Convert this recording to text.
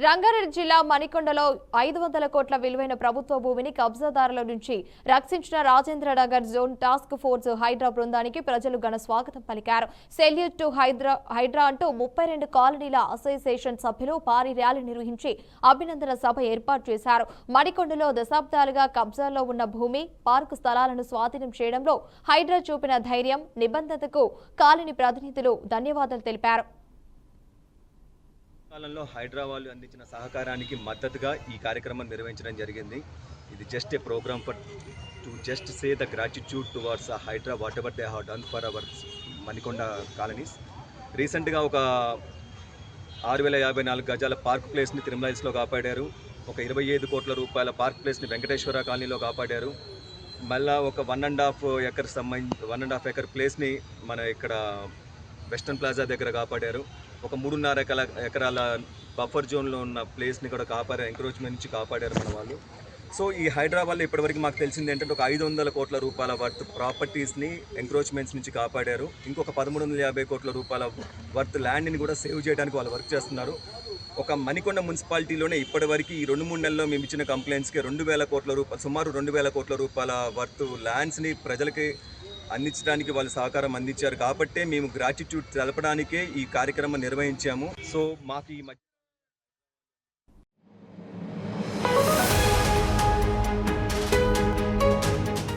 రంగారెడ్డి జిల్లా మణికొండలో 500 కోట్ల విలువైన ప్రభుత్వ భూమిని కబ్జాదారుల నుంచి రక్షించిన Rajendra Nagar zone task force HYDRAA బృందానికి ప్రజలు ఘన స్వాగతం పలికారు. సెల్యూట్ టు హైడ్రా అంటూ 32 కాలనీల అసోసియేషన్ సభ్యులు భారీ ర్యాలీ నిర్వహించి అభినందన సభ ఏర్పాటు చేశారు. మణికొండలో దశాబ్దాలుగా కబ్జాలో ఉన్న భూమి, పార్కు స్థలాలను స్వాధీనం చేయడంలో హైడ్రా చూపిన ధైర్యం, నిబద్ధతకు కాలనీ ప్రతినిధులు ధన్యవాదాలు తెలిపారు. కాలంలో హైడ్రా వాళ్ళు అందించిన సహకారానికి మద్దతుగా ఈ కార్యక్రమం నిర్వహించడం జరిగింది. ఇది just a program for to just say the gratitude towards HYDRAA whatever they have done for our Manikonda colonies. రీసెంట్గా ఒక 6054 గజాల పార్క్ ప్లేస్ని తిరుమల హిల్స్లో కాపాడారు. ఒక 25 కోట్ల రూపాయల పార్క్ ప్లేస్ని వెంకటేశ్వర కాలనీలో కాపాడారు. మళ్ళీ ఒక 1.5 ఎకర్ ప్లేస్ని మన ఇక్కడ వెస్టర్న్ ప్లాజా దగ్గర కాపాడారు. ఒక 3.5 ఎకరాల బఫర్ జోన్లో ఉన్న ప్లేస్ని కూడా కాపాడారు, ఎంక్రోచ్మెంట్ నుంచి కాపాడారు మన వాళ్ళు. సో ఈ హైడ్రా వల్ల ఇప్పటివరకు మాకు తెలిసింది ఏంటంటే ఒక 500 కోట్ల రూపాయల వర్త్ ప్రాపర్టీస్ని ఎంక్రోచ్మెంట్స్ నుంచి కాపాడారు. ఇంకొక 1350 కోట్ల రూపాయల వర్త్ ల్యాండ్ని కూడా సేవ్ చేయడానికి వాళ్ళు వర్క్ చేస్తున్నారు. ఒక మణికొండ మున్సిపాలిటీలోనే ఇప్పటివరకు ఈ 2-3 నెలల్లో మేము ఇచ్చిన కంప్లైంట్స్కి 2,000 కోట్ల రూపాయలు, సుమారు 2,000 కోట్ల రూపాయల వర్త్ ల్యాండ్స్ని ప్రజలకి అందించడానికి వాళ్ళు సహకారం అందించారు. కాబట్టే మేము గ్రాటిట్యూడ్ తెలపడానికే ఈ కార్యక్రమం నిర్వహించాము. సో మాకు ఈ